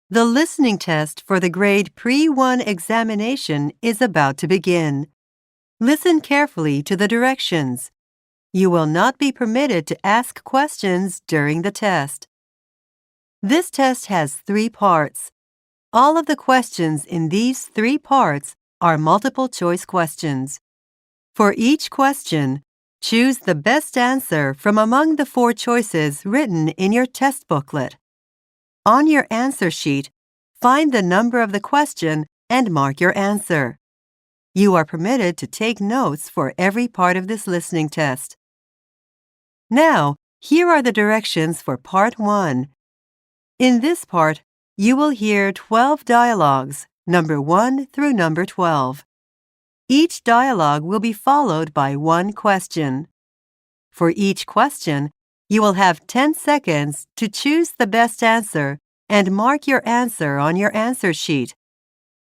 The listening test for the grade Pre-1 examination is about to begin. Listen carefully to the directions. You will not be permitted to ask questions during the test. This test has 3 parts. All of the questions in these 3 parts are multiple-choice questions. For each question, choose the best answer from among the 4 choices written in your test booklet. On your answer sheet, find the number of the question and mark your answer. You are permitted to take notes for every part of this listening test. Now, here are the directions for Part 1. In this part, you will hear 12 dialogues, number 1 through number 12. Each dialogue will be followed by 1 question. For each question, you will have 10 seconds to choose the best answer and mark your answer on your answer sheet.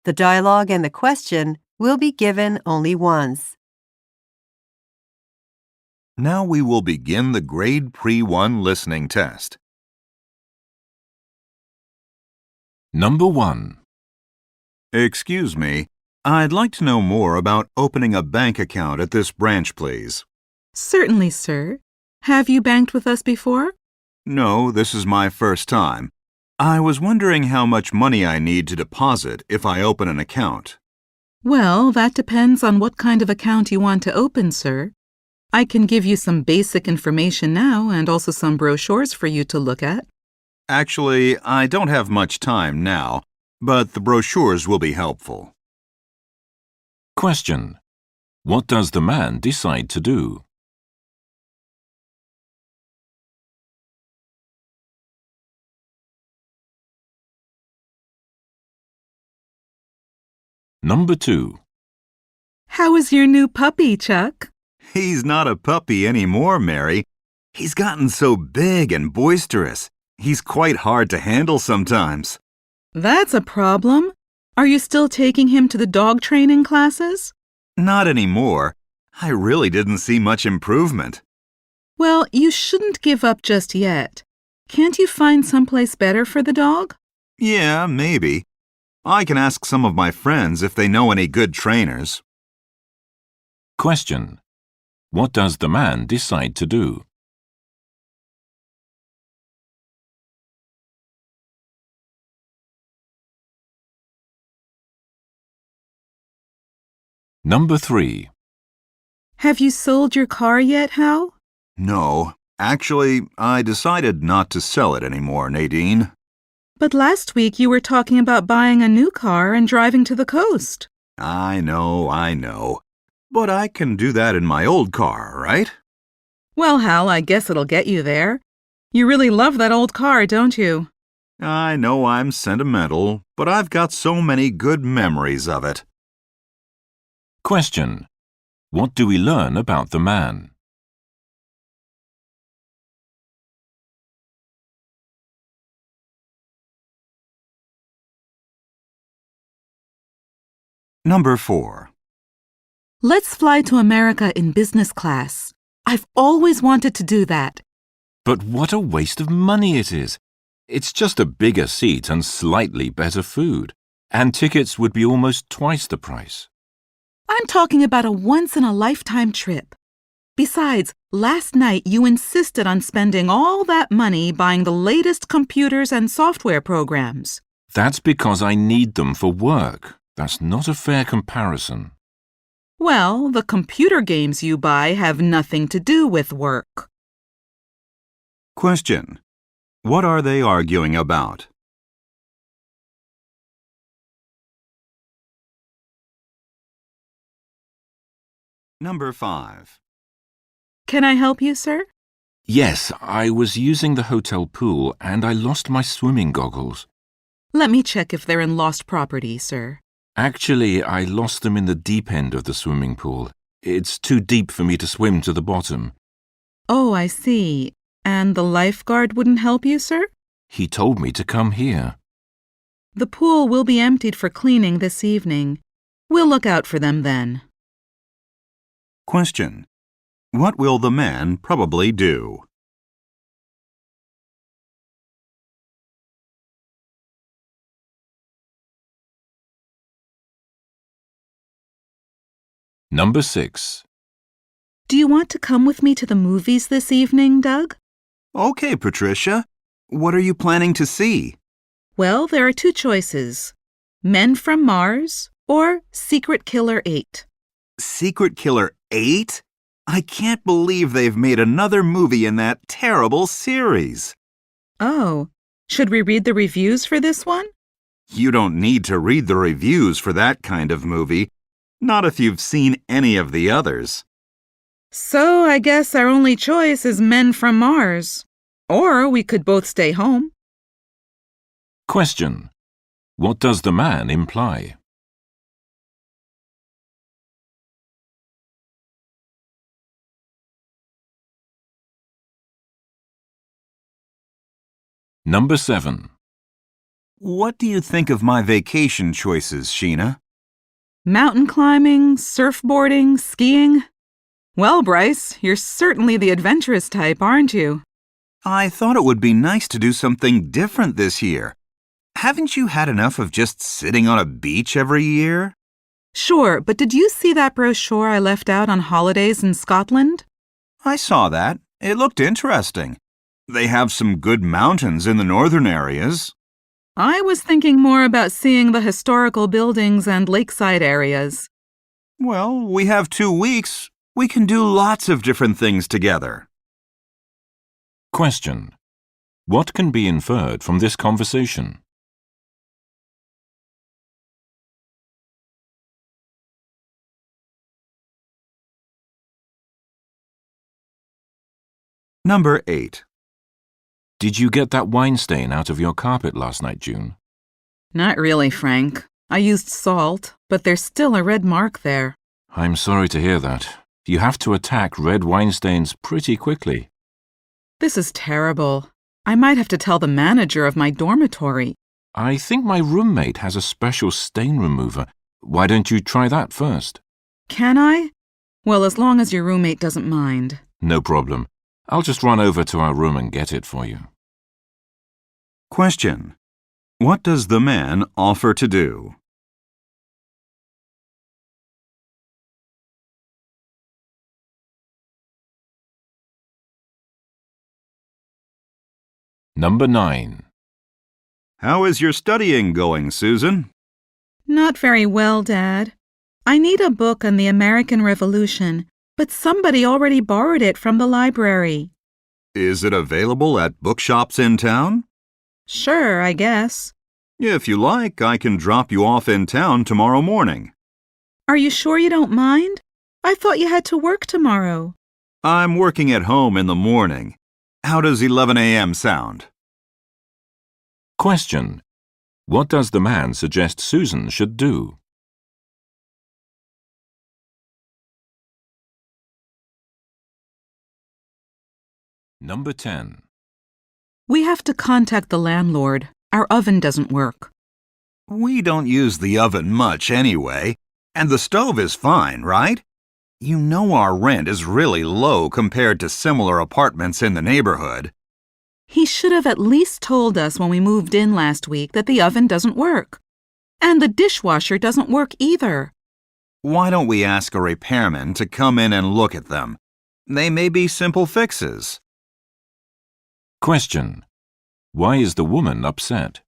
The dialogue and the question will be given only once. Now we will begin the Grade Pre-1 listening test. Number 1. Excuse me, I'd like to know more about opening a bank account at this branch, please. Certainly, sir. Have you banked with us before? No, this is my first time. I was wondering how much money I need to deposit if I open an account. Well, that depends on what kind of account you want to open, sir. I can give you some basic information now and also some brochures for you to look at. Actually, I don't have much time now, but the brochures will be helpful. Question. What does the man decide to do? Number 2. How is your new puppy, Chuck? He's not a puppy anymore, Mary. He's gotten so big and boisterous. He's quite hard to handle sometimes. That's a problem. Are you still taking him to the dog training classes? Not anymore. I really didn't see much improvement. Well, you shouldn't give up just yet. Can't you find someplace better for the dog? Yeah, maybe. I can ask some of my friends if they know any good trainers. Question. What does the man decide to do? Number 3. Have you sold your car yet, Hal? No, actually, I decided not to sell it anymore, Nadine. But last week you were talking about buying a new car and driving to the coast. I know. But I can do that in my old car, right? Well, Hal, I guess it'll get you there. You really love that old car, don't you? I know I'm sentimental, but I've got so many good memories of it. Question. What do we learn about the man? Number 4. Let's fly to America in business class. I've always wanted to do that. But what a waste of money it is. It's just a bigger seat and slightly better food. And tickets would be almost twice the price. I'm talking about a once-in-a-lifetime trip. Besides, last night you insisted on spending all that money buying the latest computers and software programs. That's because I need them for work. That's not a fair comparison. Well, the computer games you buy have nothing to do with work. Question. What are they arguing about? Number 5. Can I help you, sir? Yes, I was using the hotel pool and I lost my swimming goggles. Let me check if they're in lost property, sir. Actually, I lost them in the deep end of the swimming pool. It's too deep for me to swim to the bottom. Oh, I see. And the lifeguard wouldn't help you, sir? He told me to come here. The pool will be emptied for cleaning this evening. We'll look out for them then. Question. What will the man probably do? Number 6. Do you want to come with me to the movies this evening, Doug? Okay, Patricia. What are you planning to see? Well, there are two choices. Men from Mars or Secret Killer 8. Secret Killer 8? I can't believe they've made another movie in that terrible series. Oh, should we read the reviews for this one? You don't need to read the reviews for that kind of movie, not if you've seen any of the others. So I guess our only choice is Men from Mars. Or we could both stay home. Question. What does the man imply? Number 7. What do you think of my vacation choices, Sheena? Mountain climbing, surfboarding, skiing. Well, Bryce, you're certainly the adventurous type, aren't you? I thought it would be nice to do something different this year. Haven't you had enough of just sitting on a beach every year? Sure, but did you see that brochure I left out on holidays in Scotland? I saw that. It looked interesting. They have some good mountains in the northern areas. I was thinking more about seeing the historical buildings and lakeside areas. Well, we have 2 weeks. We can do lots of different things together. Question. What can be inferred from this conversation? Number 8. Did you get that wine stain out of your carpet last night, June? Not really, Frank. I used salt, but there's still a red mark there. I'm sorry to hear that. You have to attack red wine stains pretty quickly. This is terrible. I might have to tell the manager of my dormitory. I think my roommate has a special stain remover. Why don't you try that first? Can I? Well, as long as your roommate doesn't mind. No problem. I'll just run over to our room and get it for you. Question. What does the man offer to do? Number 9. How is your studying going, Susan? Not very well, Dad. I need a book on the American Revolution, but somebody already borrowed it from the library. Is it available at bookshops in town? Sure, I guess. If you like, I can drop you off in town tomorrow morning. Are you sure you don't mind? I thought you had to work tomorrow. I'm working at home in the morning. How does 11 a.m. sound? Question. What does the man suggest Susan should do? Number 10. We have to contact the landlord. Our oven doesn't work. We don't use the oven much anyway, and the stove is fine, right? You know our rent is really low compared to similar apartments in the neighborhood. He should have at least told us when we moved in last week that the oven doesn't work. And the dishwasher doesn't work either. Why don't we ask a repairman to come in and look at them? They may be simple fixes. Question. Why is the woman upset?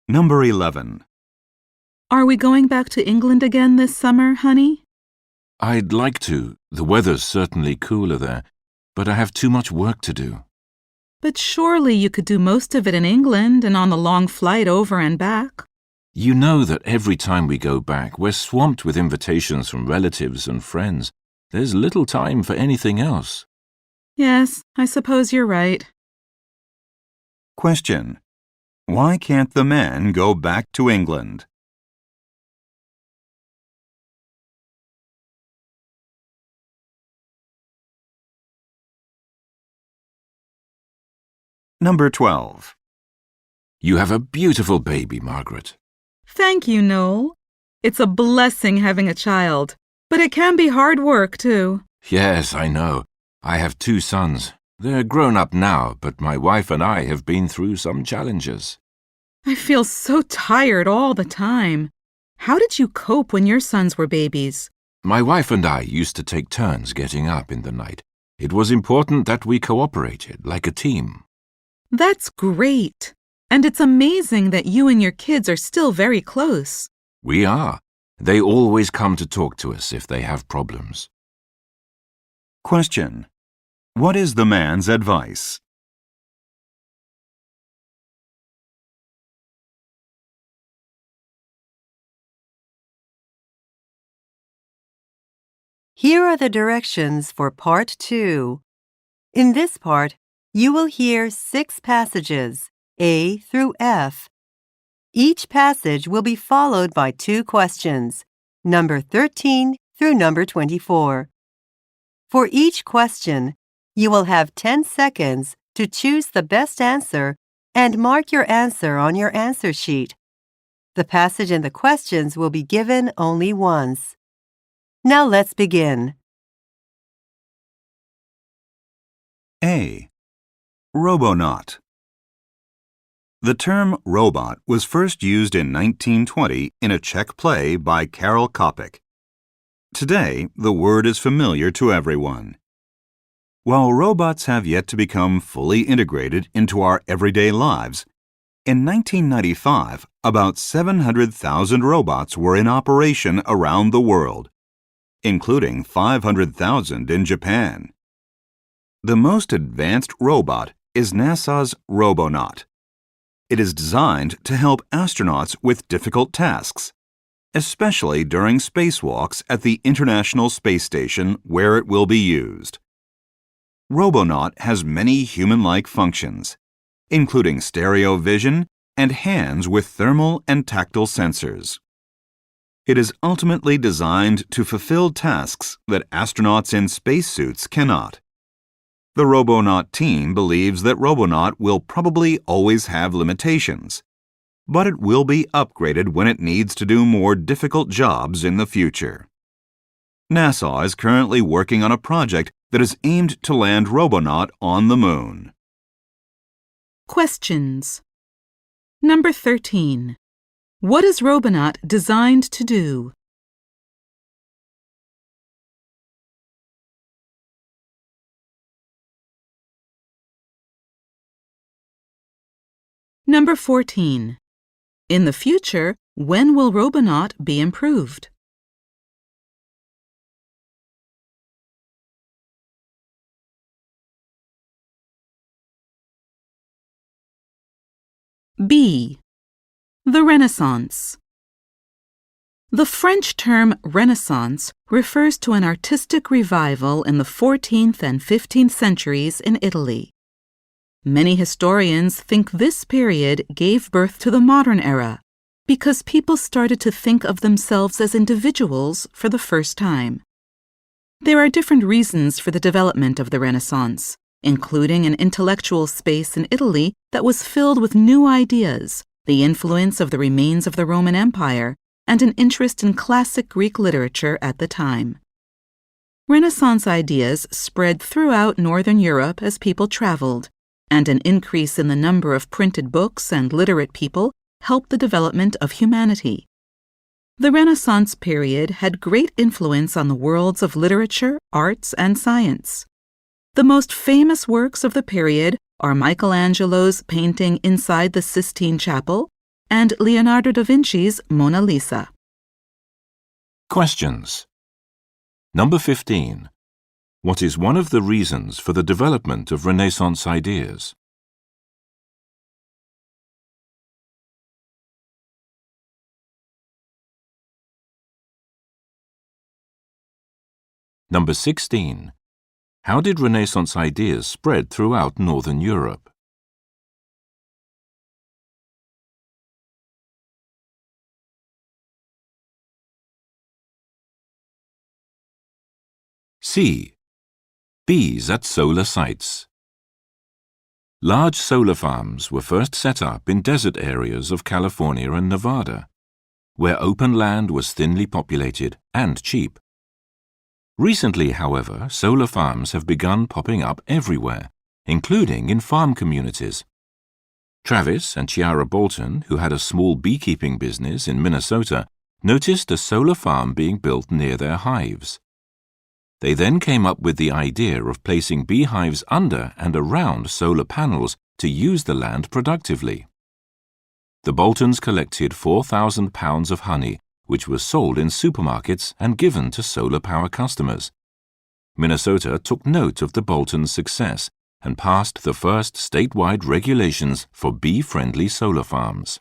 Number 11. Are we going back to England again this summer, honey? I'd like to. The weather's certainly cooler there, but I have too much work to do. But surely you could do most of it in England and on the long flight over and back. You know that every time we go back, we're swamped with invitations from relatives and friends. There's little time for anything else. Yes, I suppose you're right. Question. Why can't the man go back to England? Number 12. You have a beautiful baby, Margaret. Thank you, Noel. It's a blessing having a child, but it can be hard work, too. Yes, I know. I have 2 sons. They're grown up now, but my wife and I have been through some challenges. I feel so tired all the time. How did you cope when your sons were babies? My wife and I used to take turns getting up in the night. It was important that we cooperated like a team. That's great. And it's amazing that you and your kids are still very close. We are. They always come to talk to us if they have problems. Question. What is the man's advice? Here are the directions for Part 2. In this part, you will hear 6 passages, A through F. Each passage will be followed by 2 questions, number 13 through number 24. For each question, you will have 10 seconds to choose the best answer and mark your answer on your answer sheet. The passage and the questions will be given only once. Now let's begin. A. Robonaut. The term robot was first used in 1920 in a Czech play by Karel Čapek. Today, the word is familiar to everyone. While robots have yet to become fully integrated into our everyday lives, in 1995, about 700,000 robots were in operation around the world, including 500,000 in Japan. The most advanced robot is NASA's Robonaut. It is designed to help astronauts with difficult tasks, especially during spacewalks at the International Space Station where it will be used. Robonaut has many human-like functions, including stereo vision and hands with thermal and tactile sensors. It is ultimately designed to fulfill tasks that astronauts in spacesuits cannot. The Robonaut team believes that Robonaut will probably always have limitations, but it will be upgraded when it needs to do more difficult jobs in the future. NASA is currently working on a project that is aimed to land Robonaut on the moon. Questions. Number 13. What is Robonaut designed to do? Number 14. In the future, when will Robonaut be improved? B. The Renaissance. The French term Renaissance refers to an artistic revival in the 14th and 15th centuries in Italy. Many historians think this period gave birth to the modern era because people started to think of themselves as individuals for the first time. There are different reasons for the development of the Renaissance, including an intellectual space in Italy that was filled with new ideas, the influence of the remains of the Roman Empire, and an interest in classic Greek literature at the time. Renaissance ideas spread throughout Northern Europe as people traveled, and an increase in the number of printed books and literate people helped the development of humanity. The Renaissance period had great influence on the worlds of literature, arts, and science. The most famous works of the period are Michelangelo's painting Inside the Sistine Chapel and Leonardo da Vinci's Mona Lisa. Questions. Number 15. What is one of the reasons for the development of Renaissance ideas? Number 16. How did Renaissance ideas spread throughout Northern Europe? C. Bees at solar sites. Large solar farms were first set up in desert areas of California and Nevada, where open land was thinly populated and cheap. Recently, however, solar farms have begun popping up everywhere, including in farm communities. Travis and Chiara Bolton, who had a small beekeeping business in Minnesota, noticed a solar farm being built near their hives. They then came up with the idea of placing beehives under and around solar panels to use the land productively. The Boltons collected 4,000 pounds of honey, which was sold in supermarkets and given to solar power customers. Minnesota took note of the Boltons' success and passed the first statewide regulations for bee-friendly solar farms.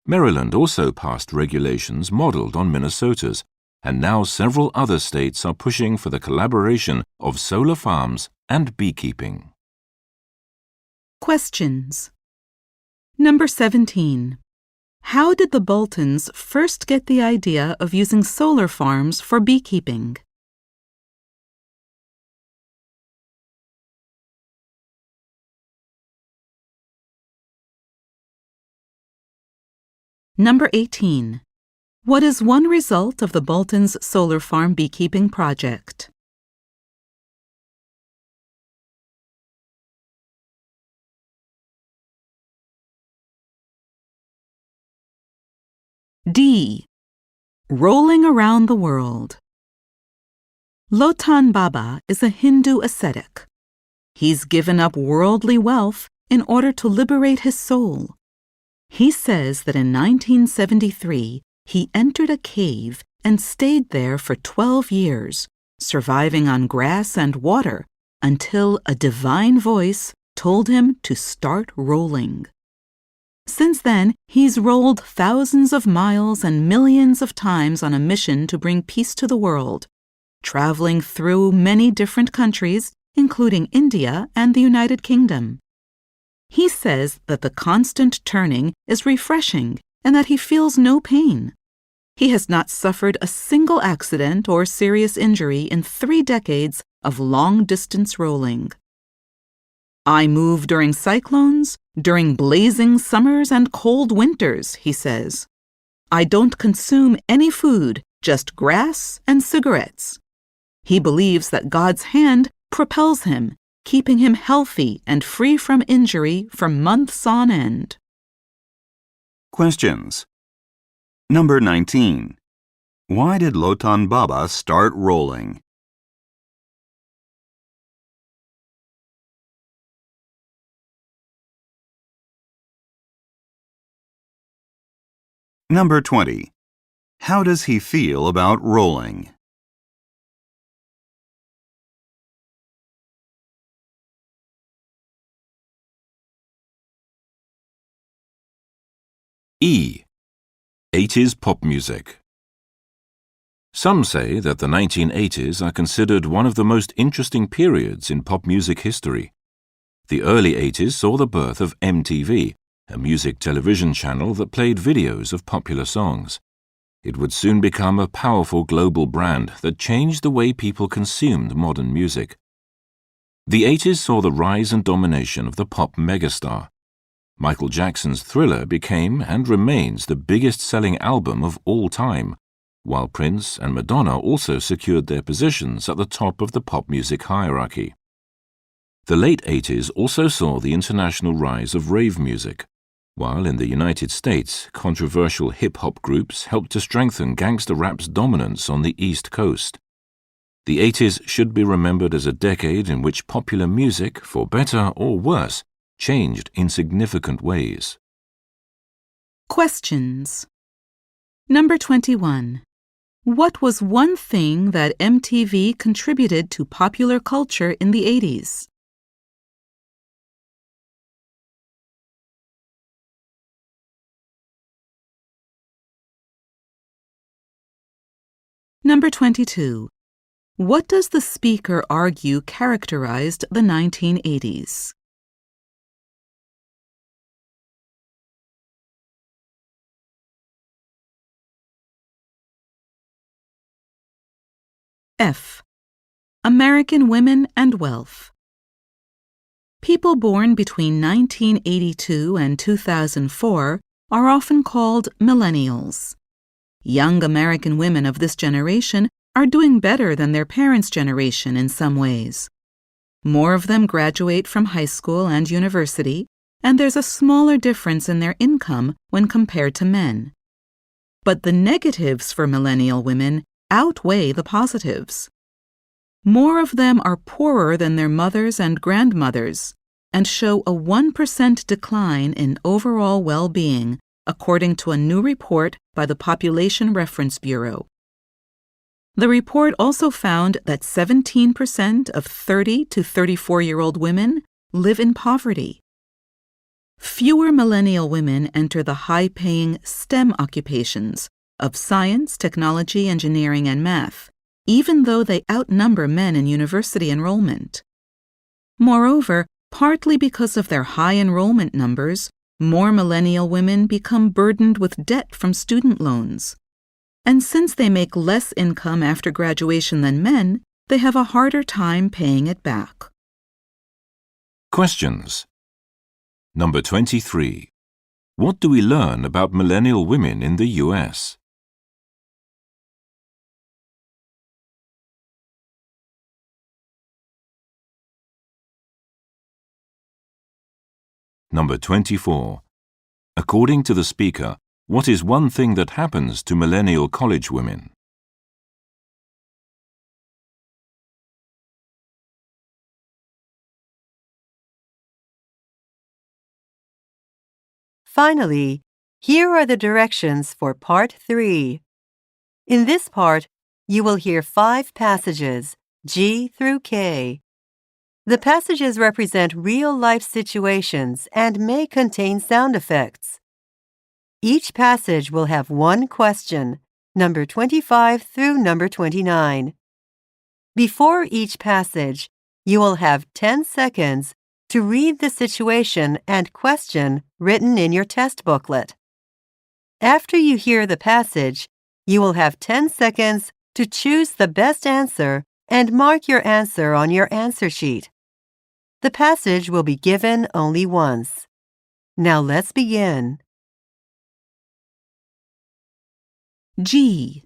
Maryland also passed regulations modeled on Minnesota's, and now several other states are pushing for the collaboration of solar farms and beekeeping. Questions. Number 17. How did the Boltons first get the idea of using solar farms for beekeeping? Number 18. What is one result of the Boltons' solar farm beekeeping project? D. Rolling around the world. Lotan Baba is a Hindu ascetic. He's given up worldly wealth in order to liberate his soul. He says that in 1973, he entered a cave and stayed there for 12 years, surviving on grass and water until a divine voice told him to start rolling. Since then, he's rolled thousands of miles and millions of times on a mission to bring peace to the world, traveling through many different countries, including India and the United Kingdom. He says that the constant turning is refreshing and that he feels no pain. He has not suffered a single accident or serious injury in 3 decades of long-distance rolling. I move during cyclones, during blazing summers and cold winters, he says. I don't consume any food, just grass and cigarettes. He believes that God's hand propels him, keeping him healthy and free from injury for months on end. Questions. Number 19. Why did Lotan Baba start rolling? Number 20. How does he feel about rolling? E. 80s pop music. Some say that the 1980s are considered one of the most interesting periods in pop music history. The early 80s saw the birth of MTV, a music television channel that played videos of popular songs. It would soon become a powerful global brand that changed the way people consumed modern music. The 80s saw the rise and domination of the pop megastar. Michael Jackson's Thriller became and remains the biggest-selling album of all time, while Prince and Madonna also secured their positions at the top of the pop music hierarchy. The late 80s also saw the international rise of rave music, while in the United States, controversial hip-hop groups helped to strengthen gangster rap's dominance on the East Coast. The 80s should be remembered as a decade in which popular music, for better or worse, changed in significant ways. Questions. Number 21. What was one thing that MTV contributed to popular culture in the 80s? Number 22. What does the speaker argue characterized the 1980s? F. American women and wealth. People born between 1982 and 2004 are often called millennials. Young American women of this generation are doing better than their parents' generation in some ways. More of them graduate from high school and university, and there's a smaller difference in their income when compared to men. But the negatives for millennial women outweigh the positives. More of them are poorer than their mothers and grandmothers and show a 1% decline in overall well-being, according to a new report by the Population Reference Bureau. The report also found that 17% of 30 to 34-year-old women live in poverty. Fewer millennial women enter the high-paying STEM occupations of science, technology, engineering, and math, even though they outnumber men in university enrollment. Moreover, partly because of their high enrollment numbers, more millennial women become burdened with debt from student loans. And since they make less income after graduation than men, they have a harder time paying it back. Questions. Number 23. What do we learn about millennial women in the US? Number 24. According to the speaker, what is one thing that happens to millennial college women? Finally, here are the directions for Part 3. In this part, you will hear 5 passages, G through K. The passages represent real-life situations and may contain sound effects. Each passage will have one question, number 25 through number 29. Before each passage, you will have 10 seconds to read the situation and question written in your test booklet. After you hear the passage, you will have 10 seconds to choose the best answer and mark your answer on your answer sheet. The passage will be given only once. Now let's begin. G.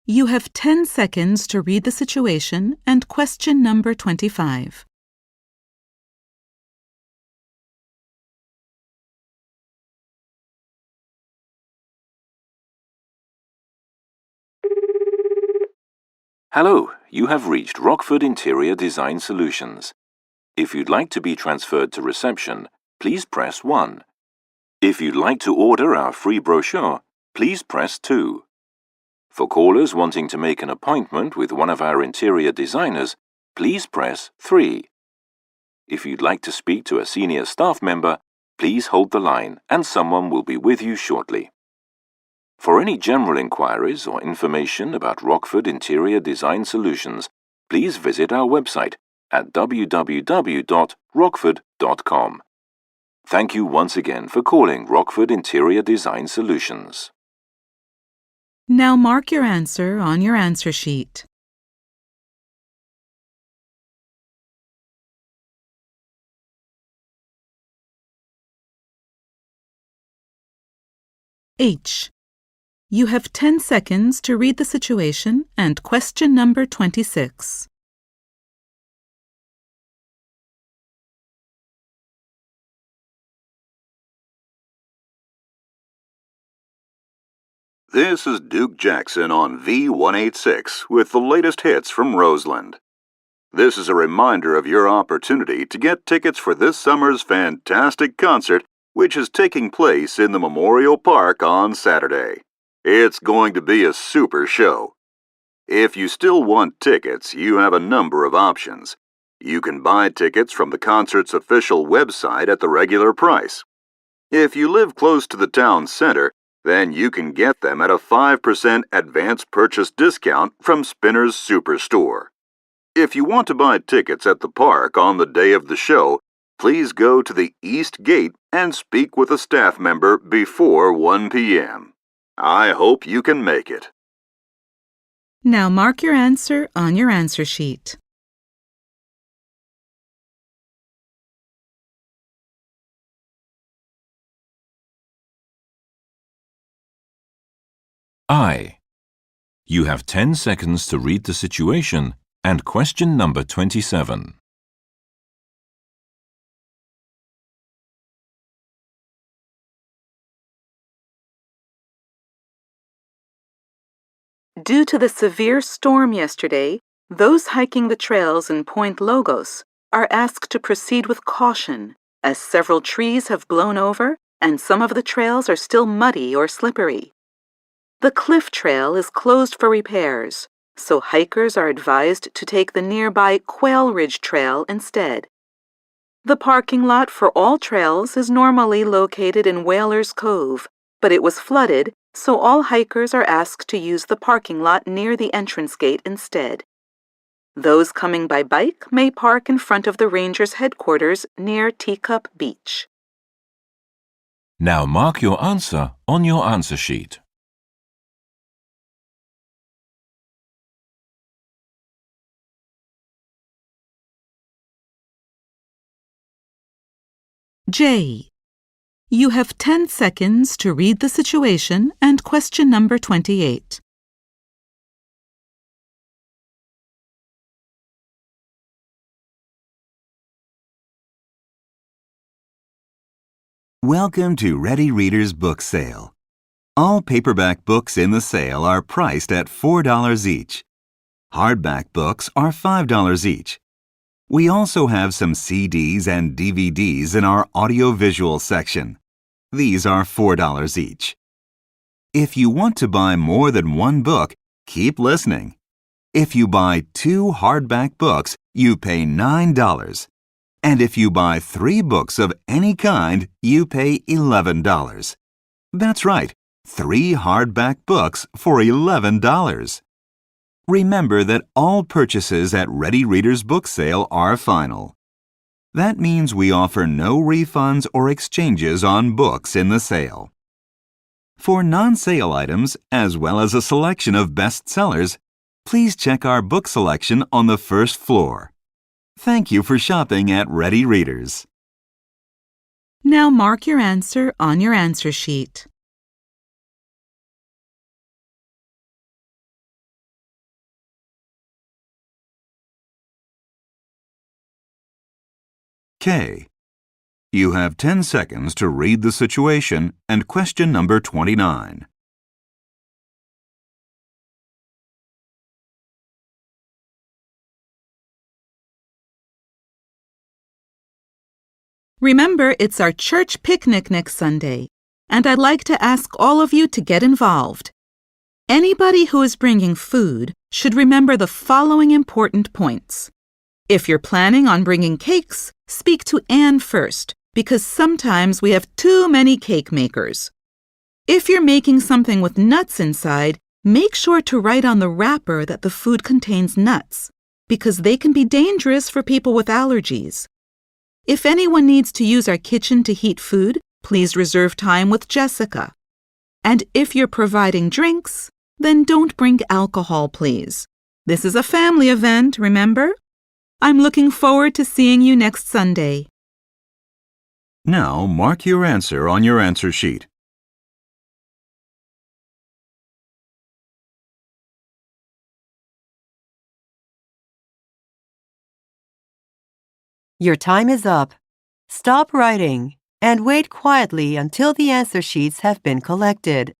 You have 10 seconds to read the situation and question number 25. Hello, you have reached Rockford Interior Design Solutions. If you'd like to be transferred to reception, please press 1. If you'd like to order our free brochure, please press 2. For callers wanting to make an appointment with one of our interior designers, please press 3. If you'd like to speak to a senior staff member, please hold the line and someone will be with you shortly. For any general inquiries or information about Rockford Interior Design Solutions, please visit our website at www.rockford.com. Thank you once again for calling Rockford Interior Design Solutions. Now mark your answer on your answer sheet. H. You have 10 seconds to read the situation and question number 26. This is Duke Jackson on V186 with the latest hits from Roseland. This is a reminder of your opportunity to get tickets for this summer's fantastic concert, which is taking place in the Memorial Park on Saturday. It's going to be a super show. If you still want tickets, you have a number of options. You can buy tickets from the concert's official website at the regular price. If you live close to the town center, then you can get them at a 5% advance purchase discount from Spinner's Superstore. If you want to buy tickets at the park on the day of the show, please go to the East Gate and speak with a staff member before 1 p.m. I hope you can make it. Now mark your answer on your answer sheet. I. You have 10 seconds to read the situation and question number 27. Due to the severe storm yesterday, those hiking the trails in Point Logos are asked to proceed with caution, as several trees have blown over and some of the trails are still muddy or slippery. The cliff trail is closed for repairs, so hikers are advised to take the nearby Quail Ridge Trail instead. The parking lot for all trails is normally located in Whalers Cove, but it was flooded, so all hikers are asked to use the parking lot near the entrance gate instead. Those coming by bike may park in front of the Rangers' headquarters near Teacup Beach. Now mark your answer on your answer sheet. J. You have 10 seconds to read the situation and question number 28. Welcome to Ready Reader's Book Sale. All paperback books in the sale are priced at $4 each. Hardback books are $5 each. We also have some CDs and DVDs in our audiovisual section. These are $4 each. If you want to buy more than one book, keep listening. If you buy 2 hardback books, you pay $9. And if you buy 3 books of any kind, you pay $11. That's right, 3 hardback books for $11. Remember that all purchases at Ready Reader's Book Sale are final. That means we offer no refunds or exchanges on books in the sale. For non-sale items, as well as a selection of bestsellers, please check our book selection on the first floor. Thank you for shopping at Ready Readers. Now mark your answer on your answer sheet. K. You have 10 seconds to read the situation and question number 29. Remember, it's our church picnic next Sunday, and I'd like to ask all of you to get involved. Anybody who is bringing food should remember the following important points. If you're planning on bringing cakes, speak to Anne first, because sometimes we have too many cake makers. If you're making something with nuts inside, make sure to write on the wrapper that the food contains nuts, because they can be dangerous for people with allergies. If anyone needs to use our kitchen to heat food, please reserve time with Jessica. And if you're providing drinks, then don't bring alcohol, please. This is a family event, remember? I'm looking forward to seeing you next Sunday. Now mark your answer on your answer sheet. Your time is up. Stop writing and wait quietly until the answer sheets have been collected.